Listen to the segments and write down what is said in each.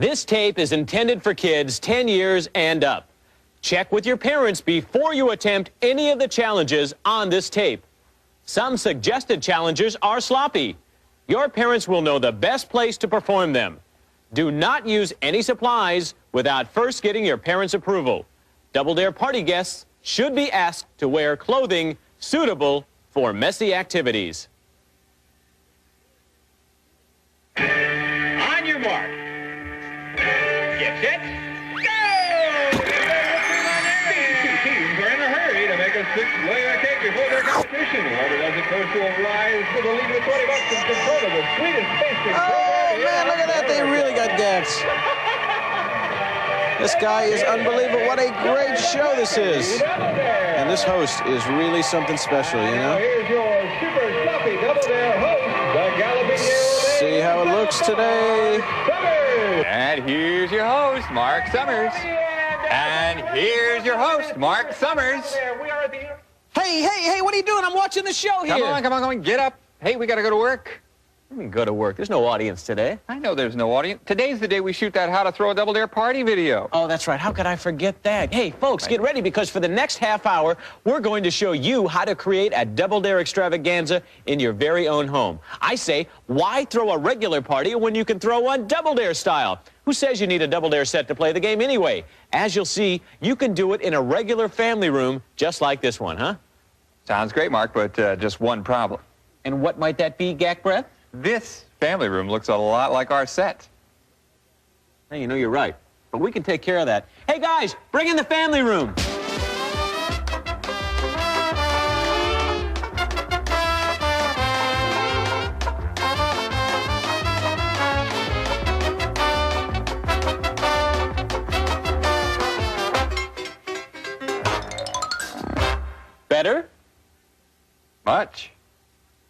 This tape is intended for kids 10 years and up. Check with your parents before you attempt any of the challenges on this tape. Some suggested challenges are sloppy. Your parents will know the best place to perform them. Do not use any supplies without first getting your parents' approval. Double Dare party guests should be asked to wear clothing suitable for messy activities. On your mark. Get set. Go! These two teams are in a hurry to make a six-layer cake before their competition. Whoever does it first will rise to the lead with $20 in control of the sweetest pastry. Oh, man, look at that. They really got guts. This guy is unbelievable. What a great show this is. And this host is really something special, you know? Here's your super sloppy Double Dare host, the Galloping Dare. See how it looks today. And here's your host, Mark Summers. And here's your host, Mark Summers. Hey, what are you doing? I'm watching the show here. Come on, get up. Hey, we got to go to work. Let me go to work. There's no audience today. I know there's no audience. Today's the day we shoot that How to Throw a Double Dare party video. Oh, that's right. How could I forget that? Hey, folks, get ready because for the next half hour, we're going to show you how to create a Double Dare extravaganza in your very own home. I say, why throw a regular party when you can throw one Double Dare style? Who says you need a Double Dare set to play the game anyway? As you'll see, you can do it in a regular family room just like this one, huh? Sounds great, Mark, but just one problem. And what might that be, Gak Breath? This family room looks a lot like our set. Hey, you know you're right, but we can take care of that. Hey, guys, bring in the family room. Better? Much.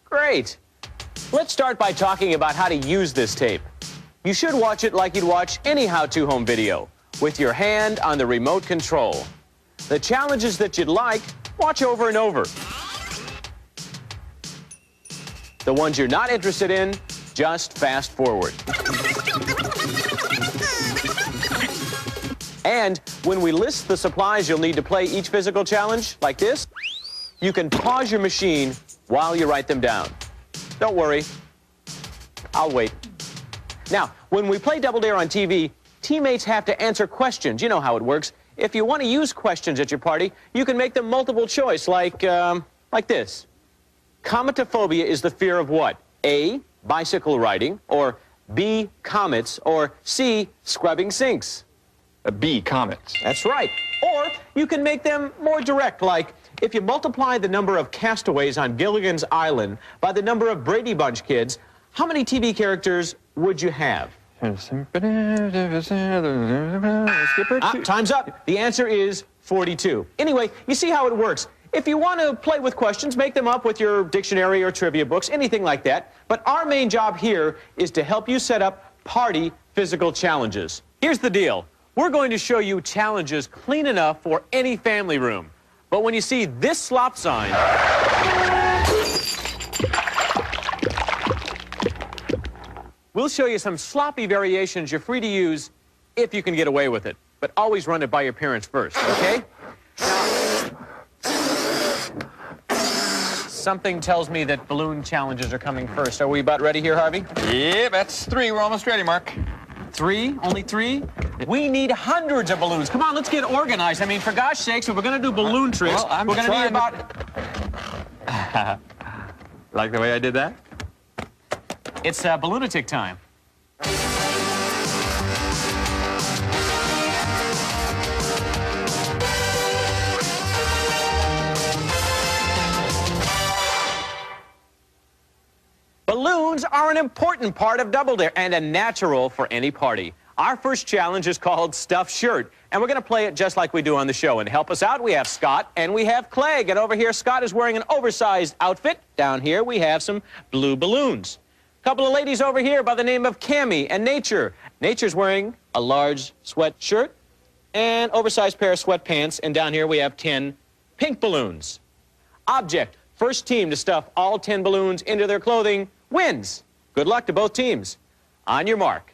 Great. Let's start by talking about how to use this tape. You should watch it like you'd watch any how-to home video, with your hand on the remote control. The challenges that you'd like, watch over and over. The ones you're not interested in, just fast forward. And when we list the supplies you'll need to play each physical challenge, like this, you can pause your machine while you write them down. Don't worry, I'll wait. Now, when we play Double Dare on TV, teammates have to answer questions. You know how it works. If you want to use questions at your party, you can make them multiple choice, like this. Cometophobia is the fear of what? A, bicycle riding, or B, comets, or C, scrubbing sinks. B, comets. That's right. Or you can make them more direct, like if you multiply the number of castaways on Gilligan's Island by the number of Brady Bunch kids, how many TV characters would you have? Time's up. The answer is 42. Anyway, you see how it works. If you want to play with questions, make them up with your dictionary or trivia books, anything like that. But our main job here is to help you set up party physical challenges. Here's the deal. We're going to show you challenges clean enough for any family room. But when you see this slop sign, we'll show you some sloppy variations you're free to use if you can get away with it. But always run it by your parents first, okay? Now, something tells me that balloon challenges are coming first. Are we about ready here, Harvey? Yeah, that's 3. We're almost ready, Mark. 3? Only 3? We need hundreds of balloons. Come on, let's get organized. I mean, for gosh sakes, if we're going to do balloon tricks, well, we're going to need about... Like the way I did that? It's balloonatic time. Balloons are an important part of Double Dare and a natural for any party. Our first challenge is called Stuffed Shirt, and we're going to play it just like we do on the show. And to help us out, we have Scott and we have Clegg. And over here, Scott is wearing an oversized outfit. Down here, we have some blue balloons. A couple of ladies over here by the name of Cammie and Nature. Nature's wearing a large sweatshirt and oversized pair of sweatpants. And down here, we have 10 pink balloons. Object, first team to stuff all 10 balloons into their clothing wins. Good luck to both teams. On your mark.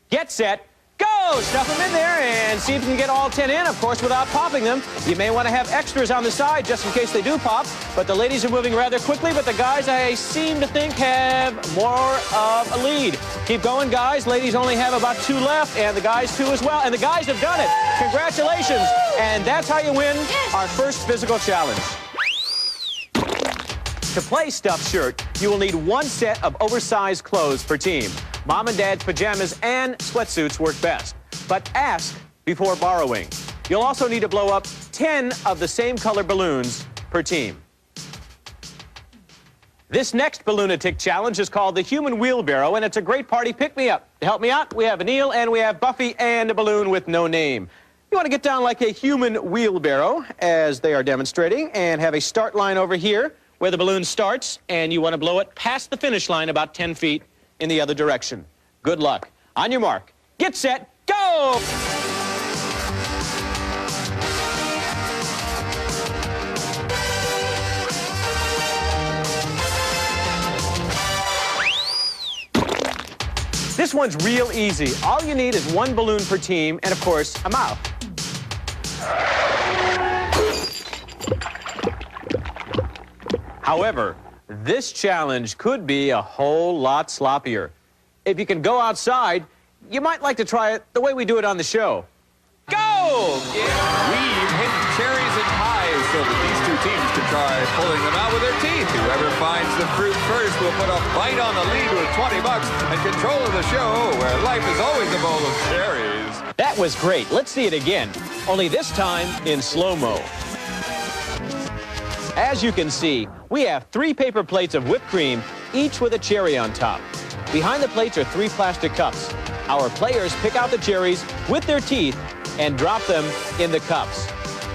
Get set. Go! Go! Stuff them in there and see if you can get all 10 in, of course, without popping them. You may want to have extras on the side just in case they do pop. But the ladies are moving rather quickly, but the guys, I seem to think, have more of a lead. Keep going, guys. Ladies only have about 2 left, and the guys 2 as well. And the guys have done it. Congratulations. And that's how you win our first physical challenge. To play Stuffed Shirt, you will need 1 set of oversized clothes per team. Mom and Dad's pajamas and sweatsuits work best. But ask before borrowing. You'll also need to blow up 10 of the same color balloons per team. This next Balloonatic challenge is called the Human Wheelbarrow, and it's a great party pick-me-up. To help me out, we have Neil and we have Buffy and a balloon with no name. You want to get down like a human wheelbarrow, as they are demonstrating, and have a start line over here where the balloon starts, and you want to blow it past the finish line about 10 feet in the other direction. Good luck. On your mark, get set, go! This one's real easy. All you need is 1 balloon per team and, of course, a mouth. However, this challenge could be a whole lot sloppier. If you can go outside, you might like to try it the way we do it on the show. Go! Yeah, we've hidden cherries and pies so that these 2 teams can try pulling them out with their teeth. Whoever finds the fruit first will put a bite on the lead with $20 and control of the show, where life is always a bowl of cherries. That was great. Let's see it again, only this time in slow-mo. As you can see, we have 3 paper plates of whipped cream, each with a cherry on top. Behind the plates are 3 plastic cups. Our players pick out the cherries with their teeth and drop them in the cups.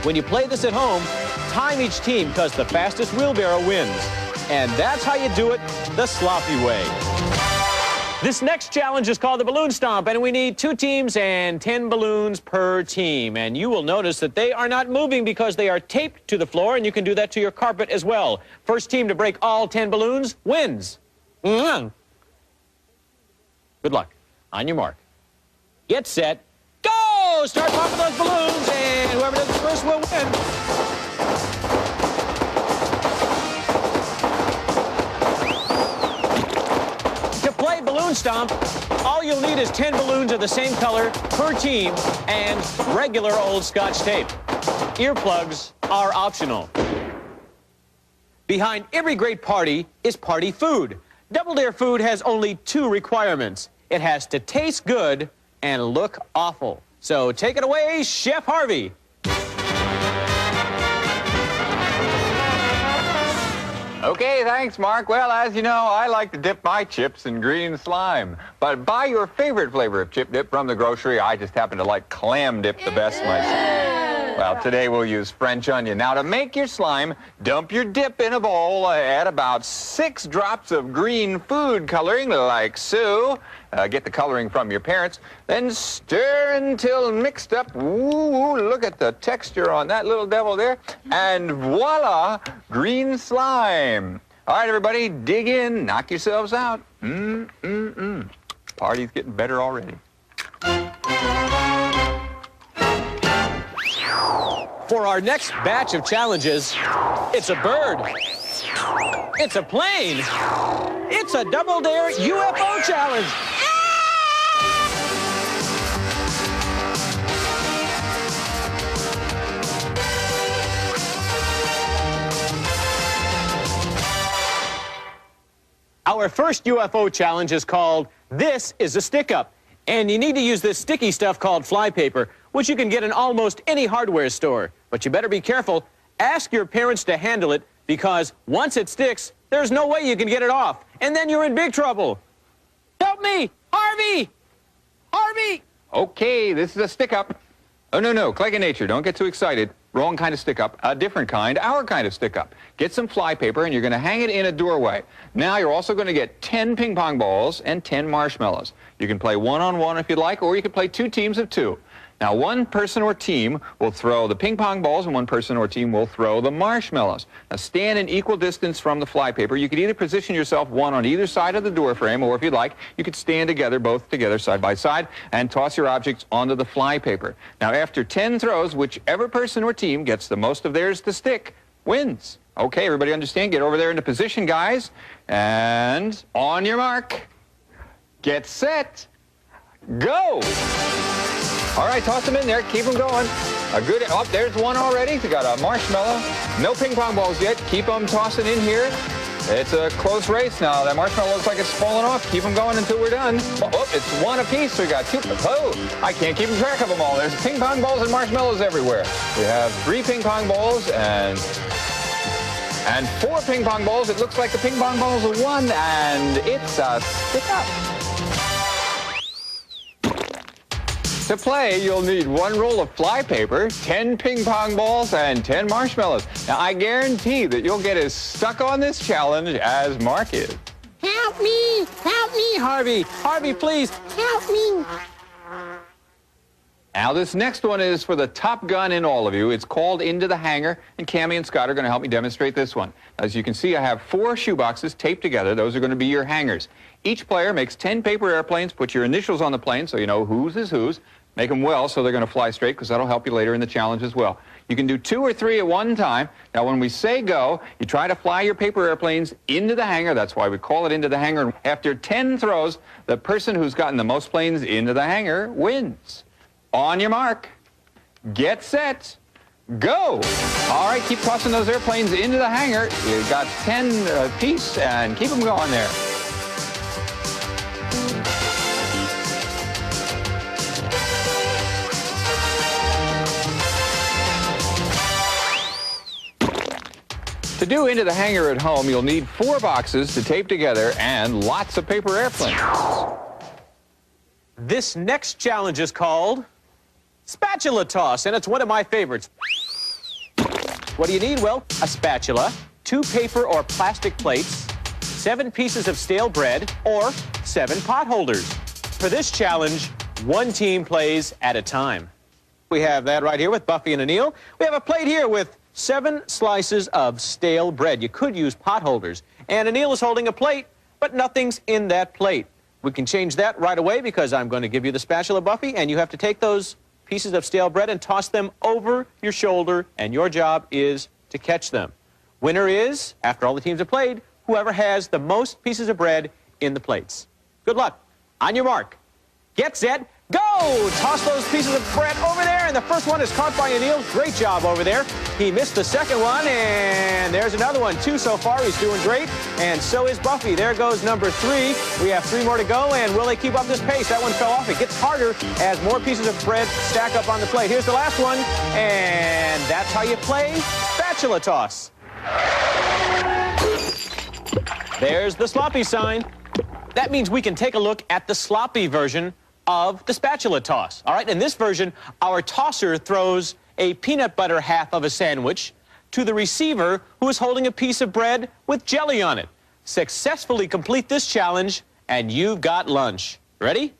When you play this at home, time each team because the fastest wheelbarrow wins. And that's how you do it the sloppy way. This next challenge is called the Balloon Stomp, and we need 2 teams and 10 balloons per team. And you will notice that they are not moving because they are taped to the floor, and you can do that to your carpet as well. First team to break all 10 balloons wins. Good luck. On your mark. Get set. Go! Start popping those balloons, and whoever does it first will win. Balloon Stomp, all you'll need is 10 balloons of the same color per team and regular old Scotch tape. Earplugs are optional. Behind every great party is party food. Double Dare food has only 2 requirements. It has to taste good and look awful. So take it away, Chef Harvey. Okay, thanks, Mark. Well, as you know, I like to dip my chips in green slime. But buy your favorite flavor of chip dip from the grocery. I just happen to like clam dip the best myself. Well, today we'll use French onion. Now, to make your slime, dump your dip in a bowl, add about 6 drops of green food coloring, like so. Get the coloring from your parents. Then stir until mixed up. Ooh, look at the texture on that little devil there. And voila, green slime. All right, everybody, dig in, knock yourselves out. Party's getting better already. For our next batch of challenges, it's a bird. It's a plane. It's a Double Dare UFO challenge. Our first UFO challenge is called This is a Stick-Up. And you need to use this sticky stuff called flypaper, which you can get in almost any hardware store. But you better be careful. Ask your parents to handle it, because once it sticks, there's no way you can get it off. And then you're in big trouble. Help me! Harvey! Harvey! Okay, this is a stick-up. Oh, no, Clegg and Nature, don't get too excited. Wrong kind of stick-up. A different kind, our kind of stick-up. Get some flypaper, and you're going to hang it in a doorway. Now, you're also going to get 10 ping-pong balls and 10 marshmallows. You can play one-on-one if you'd like, or you can play 2 teams of 2. Now, one person or team will throw the ping pong balls, and one person or team will throw the marshmallows. Now, stand in equal distance from the flypaper. You could either position yourself one on either side of the door frame, or if you'd like, you could stand together, both together, side by side, and toss your objects onto the flypaper. Now, after 10 throws, whichever person or team gets the most of theirs to stick wins. Okay, everybody understand? Get over there into position, guys. And on your mark, get set, go. All right, toss them in there. Keep them going. A good, oh, there's one already. We got a marshmallow. No ping pong balls yet. Keep them tossing in here. It's a close race now. That marshmallow looks like it's falling off. Keep them going until we're done. Oh, it's one apiece. We got two. Oh, I can't keep track of them all. There's ping pong balls and marshmallows everywhere. We have 3 ping pong balls and 4 ping pong balls. It looks like the ping pong balls are 1, and it's a stick up. To play, you'll need 1 roll of flypaper, 10 ping pong balls, and 10 marshmallows. Now, I guarantee that you'll get as stuck on this challenge as Mark is. Help me, Harvey. Harvey, please, help me. Now, this next one is for the top gun in all of you. It's called Into the Hangar, and Cammie and Scott are going to help me demonstrate this one. As you can see, I have 4 shoeboxes taped together. Those are going to be your hangars. Each player makes 10 paper airplanes, put your initials on the plane so you know whose is whose. Make them well so they're going to fly straight, because that'll help you later in the challenge as well. You can do 2 or 3 at one time. Now, when we say go, you try to fly your paper airplanes into the hangar. That's why we call it Into the Hangar. After 10 throws, the person who's gotten the most planes into the hangar wins. On your mark, get set, go. All right, keep tossing those airplanes into the hangar. You've got 10 apiece, and keep them going there. To do Into the Hangar at home, you'll need 4 boxes to tape together and lots of paper airplanes. This next challenge is called spatula toss, and it's one of my favorites. What do you need? Well, a spatula, 2 paper or plastic plates, 7 pieces of stale bread, or 7 pot holders. For this challenge, 1 team plays at a time. We have that right here with Buffy and Anil. We have a plate here with 7 slices of stale bread. You could use pot holders. And Anil is holding a plate, but nothing's in that plate. We can change that right away, because I'm going to give you the spatula, Buffy, and you have to take those pieces of stale bread and toss them over your shoulder, and your job is to catch them. Winner is, after all the teams have played, whoever has the most pieces of bread in the plates. Good luck. On your mark. Get set. Go! Toss those pieces of bread over there, and the first one is caught by Anil. Great job over there. He missed the second one, and there's another one. 2 so far. He's doing great, and so is Buffy. There goes number 3. We have 3 more to go, and will they keep up this pace? That one fell off. It gets harder as more pieces of bread stack up on the plate. Here's the last one, and that's how you play spatula toss. There's the sloppy sign. That means we can take a look at the sloppy version of the spatula toss. All right, in this version, our tosser throws a peanut butter half of a sandwich to the receiver, who is holding a piece of bread with jelly on it. Successfully complete this challenge, and you've got lunch. Ready?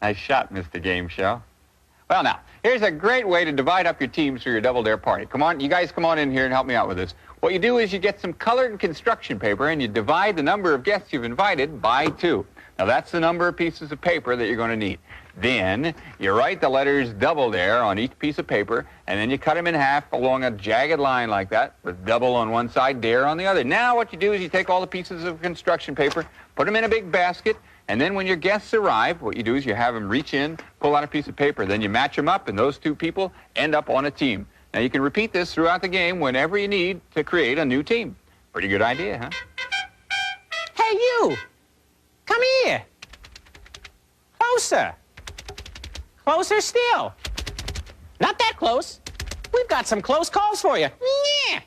Nice shot, Mr. Game Show. Well, now, here's a great way to divide up your teams for your Double Dare party. Come on, you guys come on in here and help me out with this. What you do is you get some colored construction paper, and you divide the number of guests you've invited by 2. Now, that's the number of pieces of paper that you're going to need. Then you write the letters Double Dare on each piece of paper, and then you cut them in half along a jagged line like that, with double on one side, dare on the other. Now what you do is you take all the pieces of construction paper, put them in a big basket, and then when your guests arrive, what you do is you have them reach in, pull out a piece of paper, then you match them up, and those 2 people end up on a team. Now, you can repeat this throughout the game whenever you need to create a new team. Pretty good idea, huh? Hey, you! Come here! Closer! Closer still! Not that close. We've got some close calls for you. Yeah!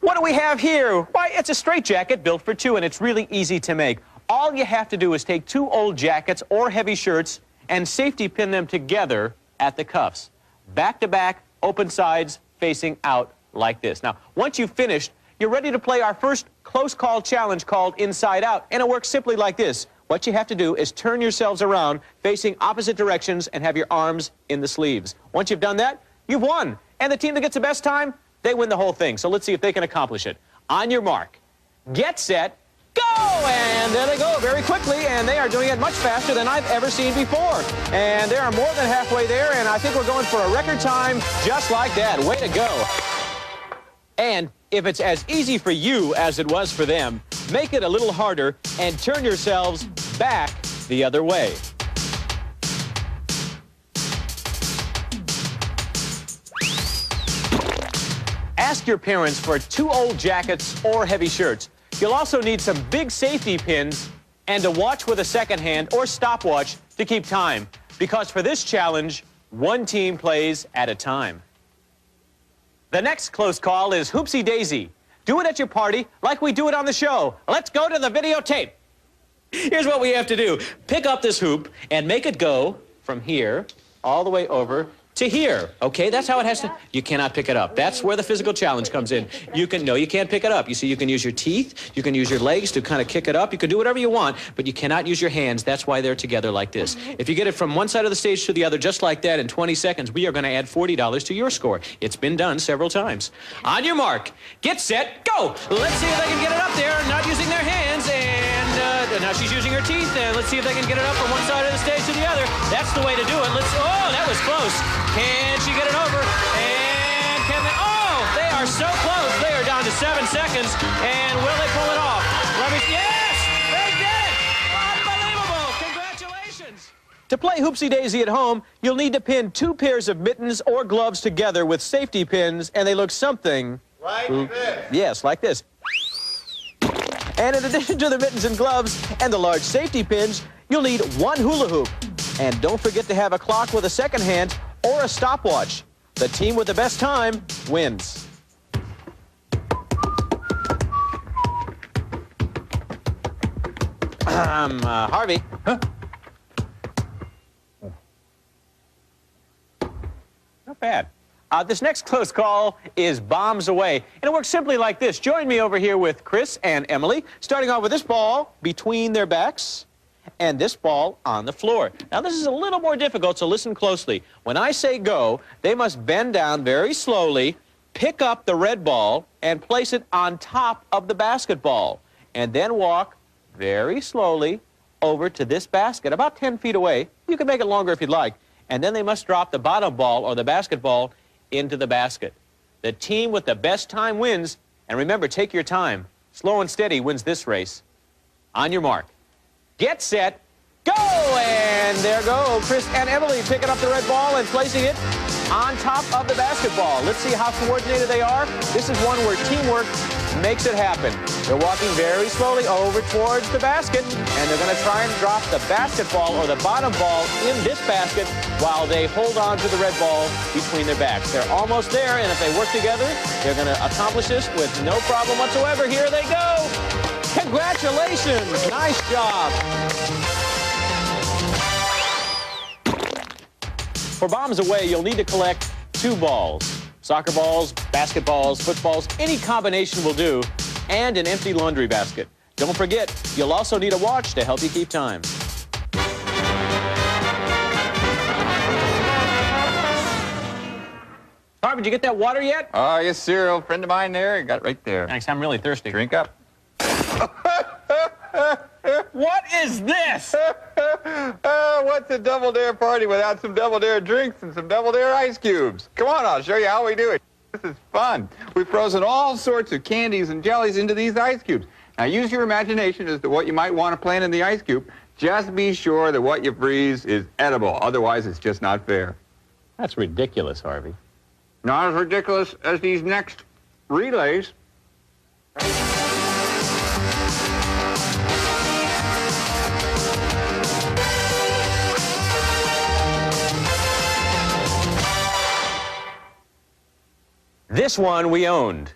What do we have here? Why, it's a straitjacket built for 2, and it's really easy to make. All you have to do is take 2 old jackets or heavy shirts and safety pin them together at the cuffs. Back to back, open sides, facing out like this. Now, once you've finished, you're ready to play our first close call challenge called Inside Out, and it works simply like this. What you have to do is turn yourselves around facing opposite directions and have your arms in the sleeves. Once you've done that, you've won. And the team that gets the best time, they win the whole thing. So let's see if they can accomplish it. On your mark, get set, go! And there they go very quickly, and they are doing it much faster than I've ever seen before. And they are more than halfway there, and I think we're going for a record time just like that. Way to go. And if it's as easy for you as it was for them, make it a little harder and turn yourselves back the other way. Ask your parents for 2 old jackets or heavy shirts. You'll also need some big safety pins and a watch with a second hand or stopwatch to keep time. Because for this challenge, one team plays at a time. The next close call is Hoopsie Daisy. Do it at your party like we do it on the show. Let's go to the videotape. Here's what we have to do. Pick up this hoop and make it go from here all the way over to here. Okay, that's how it has to. You cannot pick it up. That's where the physical challenge comes in. You can't pick it up. You see, you can use your teeth, you can use your legs to kind of kick it up. You can do whatever you want, but you cannot use your hands. That's why they're together like this. If you get it from one side of the stage to the other just like that in 20 seconds, we are going to add $40 to your score. It's been done several times. On your mark, get set, go! Let's see if they can get it up there, not using their hands, and now she's using her teeth, and let's see if they can get it up from one side of the stage to the other. That's the way to do it. Oh, that was close. Can she get it over? And can they? Oh, they are so close. They are down to 7 seconds. And will they pull it off? Let me. Yes, they did it. Unbelievable! Congratulations. To play Hoopsie Daisy at home, you'll need to pin 2 pairs of mittens or gloves together with safety pins, and they look something like this. Yes, like this. And in addition to the mittens and gloves and the large safety pins, you'll need 1 hula hoop. And don't forget to have a clock with a second hand or a stopwatch. The team with the best time wins. Harvey. Huh? Not bad. This next close call is bombs away. And it works simply like this. Join me over here with Chris and Emily, starting off with this ball between their backs and this ball on the floor. Now, this is a little more difficult, so listen closely. When I say go, they must bend down very slowly, pick up the red ball, and place it on top of the basketball, and then walk very slowly over to this basket, about 10 feet away. You can make it longer if you'd like. And then they must drop the bottom ball or the basketball into the basket. The team with the best time wins. And remember, take your time. Slow and steady wins this race. On your mark. Get set, go! And there go Chris and Emily picking up the red ball and placing it on top of the basketball. Let's see how coordinated they are. This is one where teamwork makes it happen. They're walking very slowly over towards the basket, and they're going to try and drop the basketball or the bottom ball in this basket while they hold on to the red ball between their backs. They're almost there, and if they work together, they're going to accomplish this with no problem whatsoever. Here they go! Congratulations! Nice job! For bombs away, you'll need to collect 2 balls. Soccer balls, basketballs, footballs, any combination will do, and an empty laundry basket. Don't forget, you'll also need a watch to help you keep time. Harvey, did you get that water yet? Oh, yes, sir. Old friend of mine there. Got it right there. Thanks, I'm really thirsty. Drink up. What is this? What's a Double Dare party without some Double Dare drinks and some Double Dare ice cubes? Come on, I'll show you how we do it. This is fun. We've frozen all sorts of candies and jellies into these ice cubes. Now, use your imagination as to what you might want to plant in the ice cube. Just be sure that what you freeze is edible. Otherwise, it's just not fair. That's ridiculous, Harvey. Not as ridiculous as these next relays. This one we owned.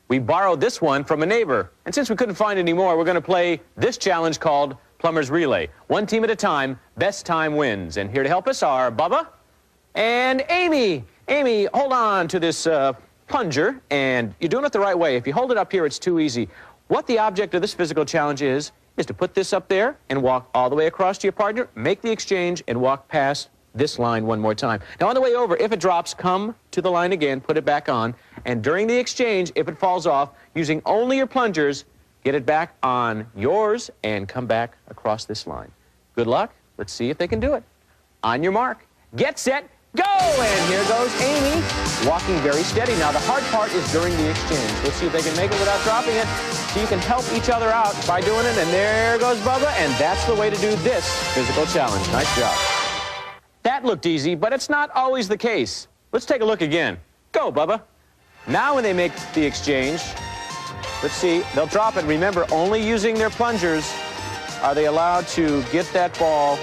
We borrowed this one from a neighbor. And since we couldn't find any more, we're going to play this challenge called Plumber's Relay. One team at a time, best time wins. And here to help us are Bubba And Amy, hold on to this plunger, and you're doing it the right way. If you hold it up here, it's too easy. What the object of this physical challenge is to put this up there and walk all the way across to your partner, make the exchange, and walk past this line one more time. Now, on the way over, if it drops, come to the line again, put it back on, and during the exchange, if it falls off, using only your plungers, get it back on yours and come back across this line. Good luck. Let's see if they can do it. On your mark, get set, go! And here goes Amy, walking very steady. Now, the hard part is during the exchange. Let's see if they can make it without dropping it. So you can help each other out by doing it. And there goes Bubba, and that's the way to do this physical challenge. Nice job. That looked easy, but it's not always the case. Let's take a look again. Go, Bubba. Now when they make the exchange, let's see, they'll drop it. Remember, only using their plungers are they allowed to get that ball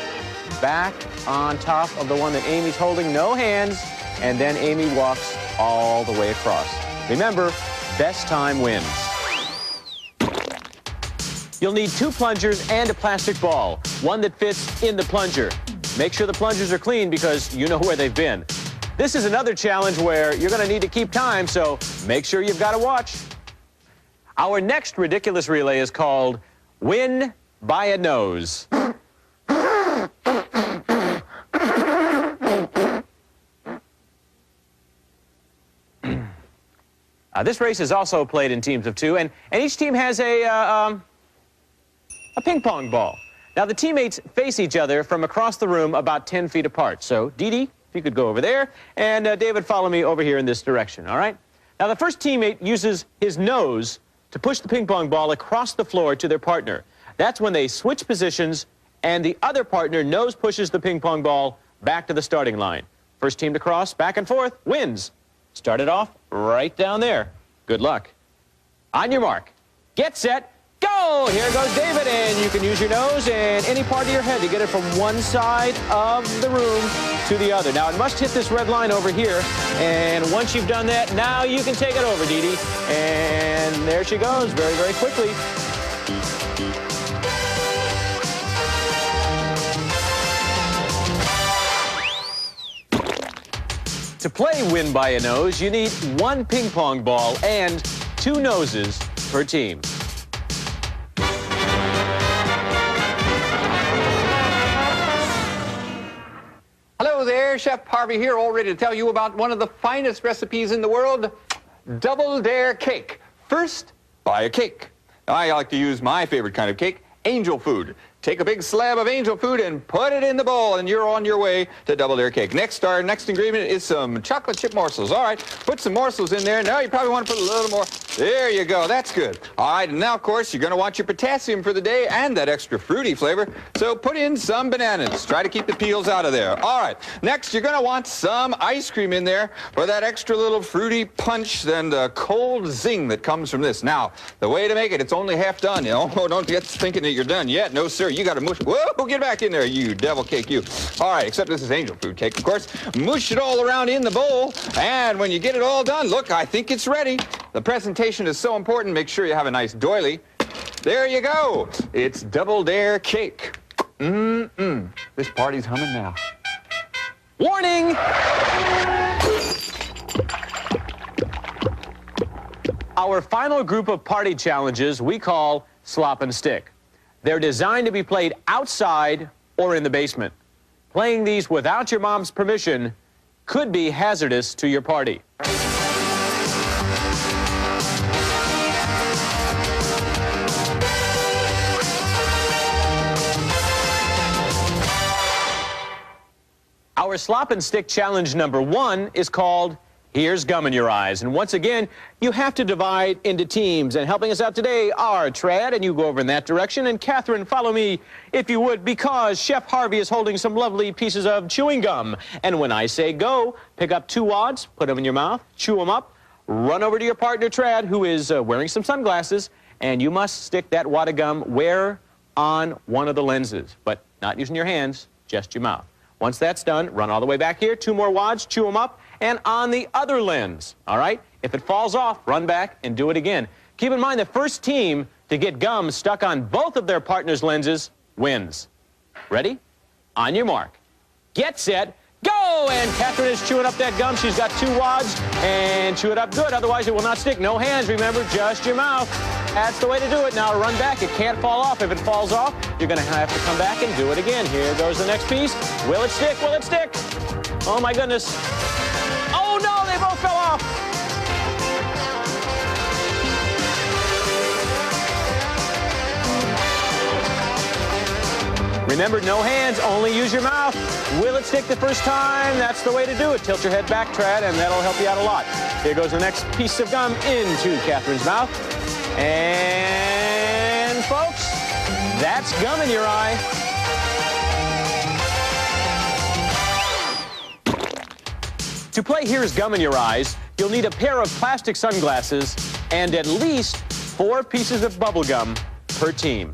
back on top of the one that Amy's holding. No hands, and then Amy walks all the way across. Remember, best time wins. You'll need 2 plungers and a plastic ball, one that fits in the plunger. Make sure the plungers are clean because you know where they've been. This is another challenge where you're going to need to keep time, so make sure you've got a watch. Our next ridiculous relay is called Win by a Nose. This race is also played in teams of 2, and each team has a ping pong ball. Now, the teammates face each other from across the room about 10 feet apart. So, Dee Dee, if you could go over there, and David, follow me over here in this direction, all right? Now, the first teammate uses his nose to push the ping pong ball across the floor to their partner. That's when they switch positions, and the other partner nose pushes the ping pong ball back to the starting line. First team to cross, back and forth, wins. Start it off right down there. Good luck. On your mark, get set, go! Here goes David, and you can use your nose and any part of your head to get it from one side of the room to the other. Now, it must hit this red line over here, and once you've done that, now you can take it over, Dee Dee. And there she goes, very, very quickly. To play Win by a Nose, you need 1 ping pong ball and 2 noses per team. Hello there, Chef Harvey here, all ready to tell you about one of the finest recipes in the world, Double Dare Cake. First, buy a cake. I like to use my favorite kind of cake, angel food. Take a big slab of angel food and put it in the bowl, and you're on your way to Double Dare Cake. Next, our next ingredient is some chocolate chip morsels. All right, put some morsels in there. Now you probably want to put a little more. There you go, that's good. All right, and now, of course, you're going to want your potassium for the day and that extra fruity flavor. So put in some bananas. Try to keep the peels out of there. All right, next, you're going to want some ice cream in there for that extra little fruity punch and cold zing that comes from this. Now, the way to make it, it's only half done. You know? Oh, don't get thinking that you're done yet. No, sir. You got to mush. Whoa, get back in there, you devil cake, you. All right, except this is angel food cake, of course. Mush it all around in the bowl, and when you get it all done, look, I think it's ready. The presentation is so important. Make sure you have a nice doily. There you go. It's Double Dare Cake. This party's humming now. Warning! Our final group of party challenges we call Slop and Stick. They're designed to be played outside or in the basement. Playing these without your mom's permission could be hazardous to your party. Our Slop and Stick challenge number 1 is called Here's Gum in Your Eyes. And once again, you have to divide into teams. And helping us out today are Trad, and you go over in that direction. And Catherine, follow me, if you would, because Chef Harvey is holding some lovely pieces of chewing gum. And when I say go, pick up 2 wads, put them in your mouth, chew them up, run over to your partner, Trad, who is wearing some sunglasses, and you must stick that wad of gum where on one of the lenses, but not using your hands, just your mouth. Once that's done, run all the way back here, 2 more wads, chew them up, and on the other lens, all right? If it falls off, run back and do it again. Keep in mind the first team to get gum stuck on both of their partner's lenses wins. Ready? On your mark. Get set, go! go! And Catherine is chewing up that gum. She's got 2 wads, and chew it up good. Otherwise, it will not stick. No hands, remember, just your mouth. That's the way to do it. Now run back. It can't fall off. If it falls off, you're going to have to come back and do it again. Here goes the next piece. Will it stick? Will it stick? Oh, my goodness. Oh, no, they both fell off. Remember, no hands, only use your mouth. Will it stick the first time? That's the way to do it. Tilt your head back, Trad, and that'll help you out a lot. Here goes the next piece of gum into Catherine's mouth. And, folks, that's gum in your eye. To play Here's Gum in Your Eyes, you'll need a pair of plastic sunglasses and at least 4 pieces of bubble gum per team.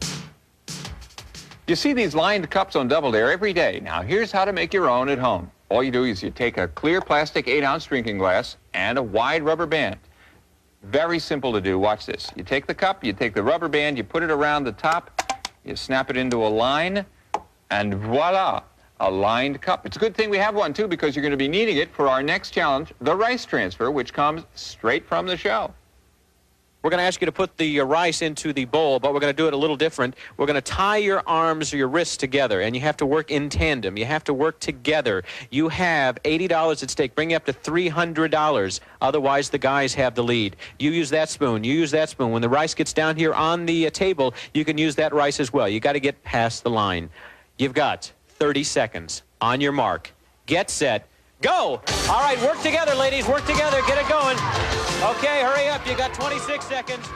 You see these lined cups on Double Dare every day. Now, here's how to make your own at home. All you do is you take a clear plastic 8-ounce drinking glass and a wide rubber band. Very simple to do. Watch this. You take the cup, you take the rubber band, you put it around the top, you snap it into a line, and voila, a lined cup. It's a good thing we have one, too, because you're going to be needing it for our next challenge, the rice transfer, which comes straight from the show. We're going to ask you to put the rice into the bowl, but we're going to do it a little different. We're going to tie your arms or your wrists together, and you have to work in tandem. You have to work together. You have $80 at stake, bring you up to $300. Otherwise, the guys have the lead. You use that spoon. You use that spoon. When the rice gets down here on the table, you can use that rice as well. You got to get past the line. You've got 30 seconds. On your mark. Get set. Go! All right, work together, ladies. Work together. Get it going. Okay, hurry up. You got 26 seconds.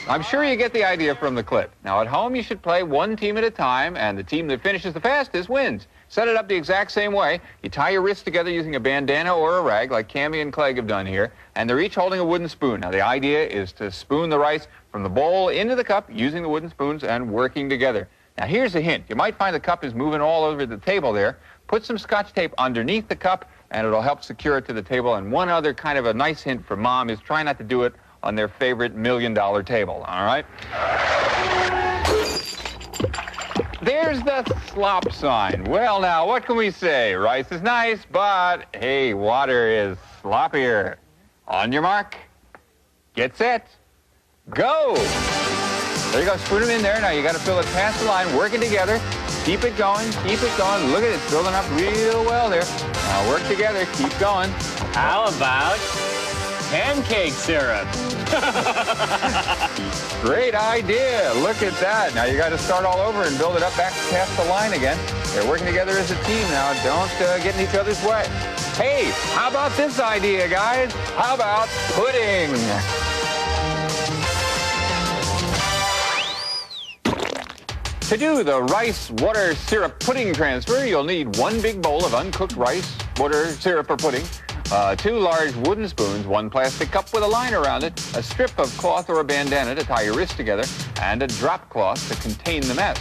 I'm sure you get the idea from the clip. Now, at home, you should play one team at a time, and the team that finishes the fastest wins. Set it up the exact same way. You tie your wrists together using a bandana or a rag, like Cammie and Clegg have done here, and they're each holding a wooden spoon. Now, the idea is to spoon the rice from the bowl into the cup using the wooden spoons and working together. Now, here's a hint. You might find the cup is moving all over the table there. Put some Scotch tape underneath the cup, and it'll help secure it to the table. And one other kind of a nice hint for Mom is try not to do it on their favorite $1 million table, all right? There's the slop sign. Well, now, what can we say? Rice is nice, but, hey, water is sloppier. On your mark, get set, go! There you go, spoon them in there. Now, you got to fill it past the line, work it together. Keep it going, keep it going. Look at it, it's building up real well there. Now work together, keep going. How about pancake syrup? Great idea, look at that. Now you got to start all over and build it up back past the line again. They're working together as a team now. Don't get in each other's way. Hey, how about this idea, guys? How about pudding? To do the rice, water, syrup, pudding transfer, you'll need 1 big bowl of uncooked rice, water, syrup, or pudding, 2 large wooden spoons, 1 plastic cup with a line around it, a strip of cloth or a bandana to tie your wrists together, and a drop cloth to contain the mess.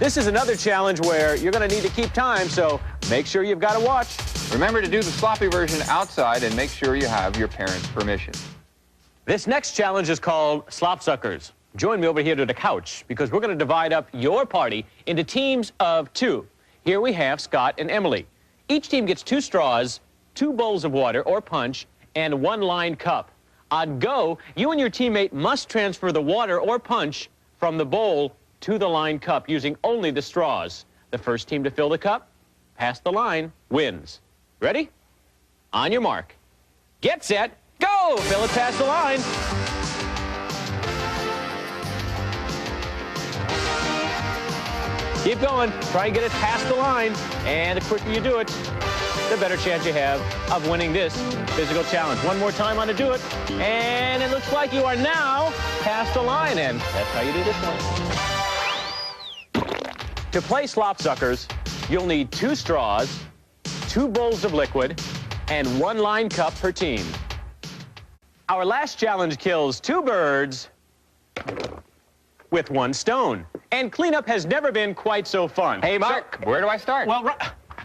This is another challenge where you're going to need to keep time, so make sure you've got a watch. Remember to do the sloppy version outside and make sure you have your parents' permission. This next challenge is called Slop Suckers. Join me over here to the couch because we're going to divide up your party into teams of 2. Here we have Scott and Emily. Each team gets 2 straws, 2 bowls of water or punch, and 1 lined cup. On go, you and your teammate must transfer the water or punch from the bowl to the lined cup using only the straws. The first team to fill the cup, past the line, wins. Ready? On your mark. Get set, go! Fill it past the line. Keep going. Try and get it past the line. And the quicker you do it, the better chance you have of winning this physical challenge. One more time on to do it. And it looks like you are now past the line. And that's how you do this one. To play Slop Suckers, you'll need 2 straws, 2 bowls of liquid, and 1 lined cup per team. Our last challenge kills 2 birds with 1 stone. And cleanup has never been quite so fun. Hey, Mark, where do I start? Well,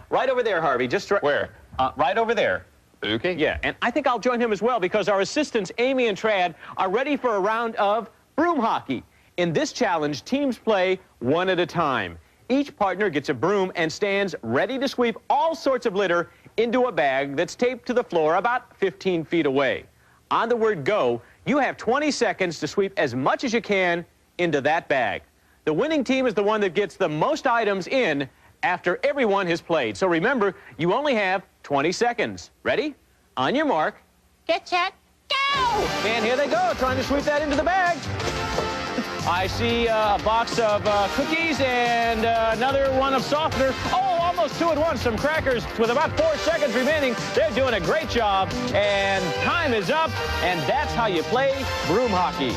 right over there, Harvey. Just where? Right over there. Okay. Yeah, and I think I'll join him as well because our assistants, Amy and Trad, are ready for a round of broom hockey. In this challenge, teams play 1 at a time. Each partner gets a broom and stands ready to sweep all sorts of litter into a bag that's taped to the floor about 15 feet away. On the word go, you have 20 seconds to sweep as much as you can into that bag. The winning team is the one that gets the most items in after everyone has played. So remember, you only have 20 seconds. Ready? On your mark. Get set, go! And here they go, trying to sweep that into the bag. I see a box of cookies and another one of softener. Oh, almost two at once. Some crackers with about 4 seconds remaining. They're doing a great job. And time is up. And that's how you play broom hockey.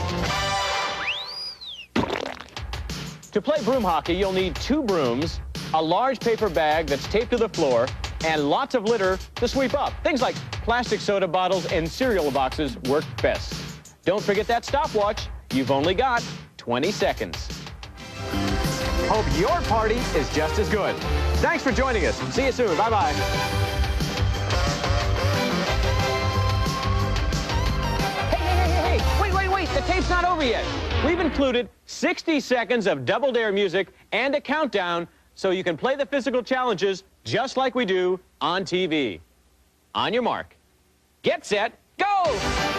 To play broom hockey, you'll need 2 brooms, a large paper bag that's taped to the floor, and lots of litter to sweep up. Things like plastic soda bottles and cereal boxes work best. Don't forget that stopwatch. You've only got 20 seconds. Hope your party is just as good. Thanks for joining us. See you soon. Bye-bye. Hey, wait. The tape's not over yet. We've included 60 seconds of Double Dare music and a countdown so you can play the physical challenges just like we do on TV. On your mark. Get set, go!